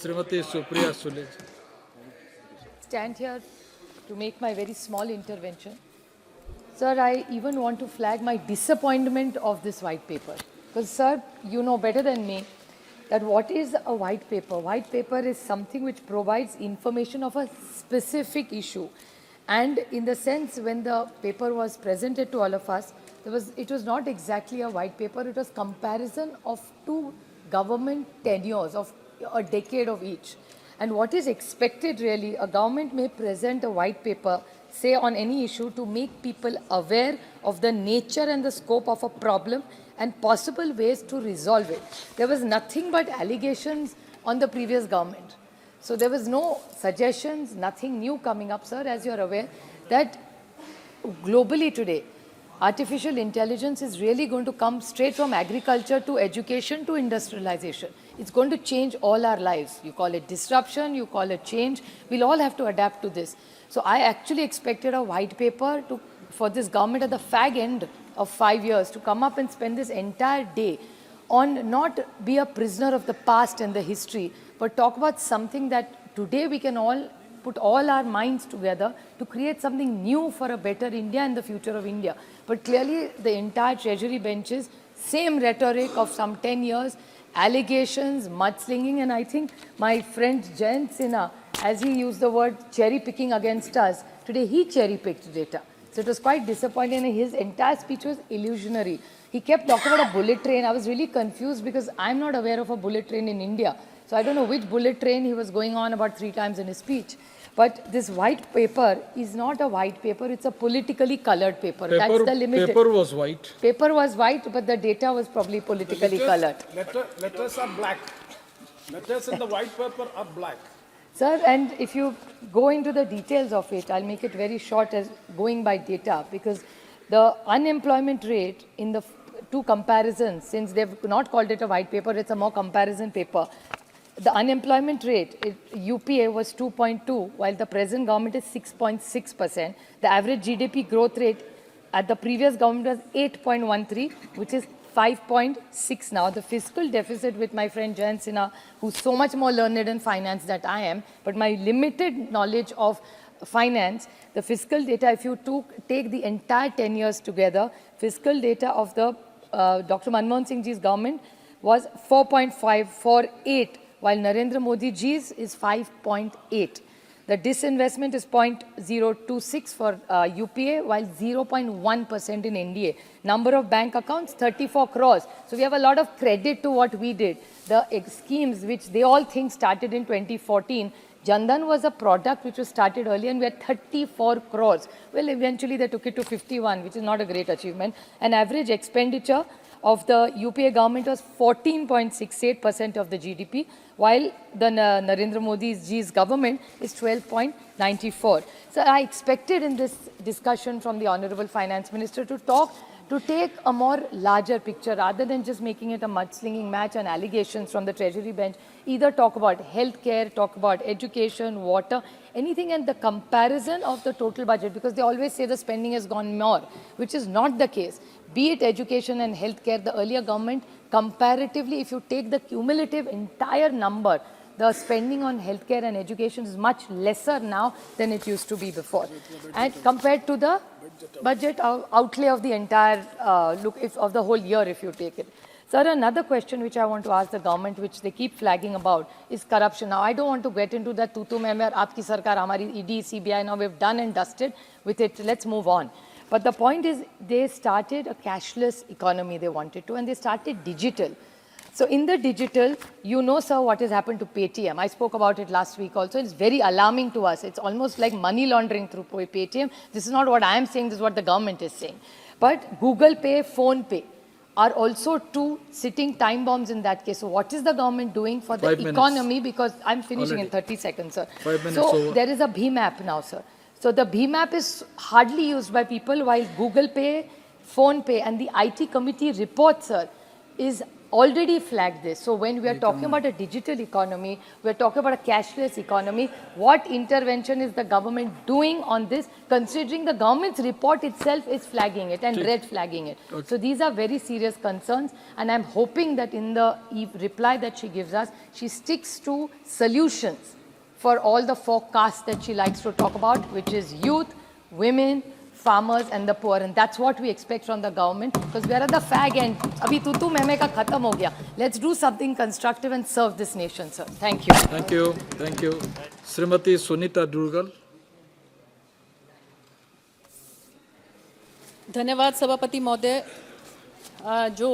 Srimati Supriya Sule. Stand here to make my very small intervention. Sir, I even want to flag my disappointment of this white paper. Because, sir, you know better than me that what is a white paper? White paper is something which provides information of a specific issue. And in the sense, when the paper was presented to all of us, it was not exactly a white paper, it was comparison of two government tenures of a decade of each. And what is expected really, a government may present a white paper, say on any issue, to make people aware of the nature and the scope of a problem and possible ways to resolve it. There was nothing but allegations on the previous government. So there was no suggestions, nothing new coming up, sir, as you're aware, that globally today, artificial intelligence is really going to come straight from agriculture to education to industrialization. It's going to change all our lives. You call it disruption, you call it change. We'll all have to adapt to this. So I actually expected a white paper for this government at the fag end of 5 years to come up and spend this entire day on not be a prisoner of the past and the history, but talk about something that today we can all put all our minds together to create something new for a better India and the future of India. But clearly the entire treasury benches, same rhetoric of some 10 years, allegations, mudslinging, and I think my friend Jayant Sinha, as he used the word cherry picking against us, today he cherry picked data. So it was quite disappointing and his entire speech was illusionary. He kept talking about a bullet train. I was really confused because I'm not aware of a bullet train in India. So I don't know which bullet train he was going on about 3 times in his speech. But this white paper is not a white paper, it's a politically colored paper. That's the limit. Paper was white. Paper was white, but the data was probably politically colored. Letters are black. Letters in the white paper are black. Sir, and if you go into the details of it, I'll make it very short as going by data, because the unemployment rate in the two comparisons, since they've not called it a white paper, it's a more comparison paper. The unemployment rate, UPA was 2.2, while the present government is 6.6%. The average GDP growth rate at the previous government was 8.13, which is 5.6 now. The fiscal deficit with my friend Jayant Sinha, who's so much more learned in finance than I am, but my limited knowledge of finance, the fiscal data, if you take the entire 10 years together, fiscal data of the Dr. Manmohan Singh ji's government was 4.548, while Narendra Modi ji's is 5.8. The disinvestment is 0.026 for UPA, while 0.1% in NDA. Number of bank accounts, 34 crores. So we have a lot of credit to what we did. The schemes which they all think started in 2014, Jandan was a product which was started earlier and we had 34 crores. Well, eventually they took it to 51, which is not a great achievement. And average expenditure of the UPA government was 14.68% of the GDP, while the Narendra Modi's government is 12.94. So I expected in this discussion from the Honorable Finance Minister to take a more larger picture rather than just making it a mudslinging match and allegations from the Treasury bench. Either talk about healthcare, talk about education, water, anything, and the comparison of the total budget, because they always say the spending has gone more, which is not the case. Be it education and healthcare, the earlier government, comparatively, if you take the cumulative entire number, the spending on healthcare and education is much lesser now than it used to be before. And compared to the budget outlay of the entire of the whole year, if you take it. Sir, another question which I want to ask the government, which they keep flagging about, is corruption. Now, I don't want to get into that tutu mein main, aapki sarkar, hamari ED, CBI, now we've done and dusted with it. Let's move on. But the point is, they started a cashless economy they wanted to, and they started digital. So in the digital, you know, sir, what has happened to Paytm. I spoke about it last week also. It's very alarming to us. It's almost like money laundering through Paytm. This is not what I am saying, this is what the government is saying. But Google Pay, Phone Pay are also two sitting time bombs in that case. So what is the government doing for the economy? Because I'm finishing in 30 seconds, sir. 5 minutes so over. There is a BHIM app now, sir. So the BHIM app is hardly used by people, while Google Pay, Phone Pay, and the IT committee report, sir, is already flagged this. So when we are talking about a digital economy, we are talking about a cashless economy, what intervention is the government doing on this, considering the government's report itself is flagging it and red flagging it. So these are very serious concerns, and I'm hoping that in the reply that she gives us, she sticks to solutions for all the forecasts that she likes to talk about, which is youth, women, farmers and the poor, and that's what we expect from the government, because we are at the fag end. Abhi tu meme ka khatam ho gaya. Let's do something constructive and serve this nation, sir. Thank you. Thank you. Thank you. Srimati Sunita Durgal. धन्यवाद सभापति महोदय। जो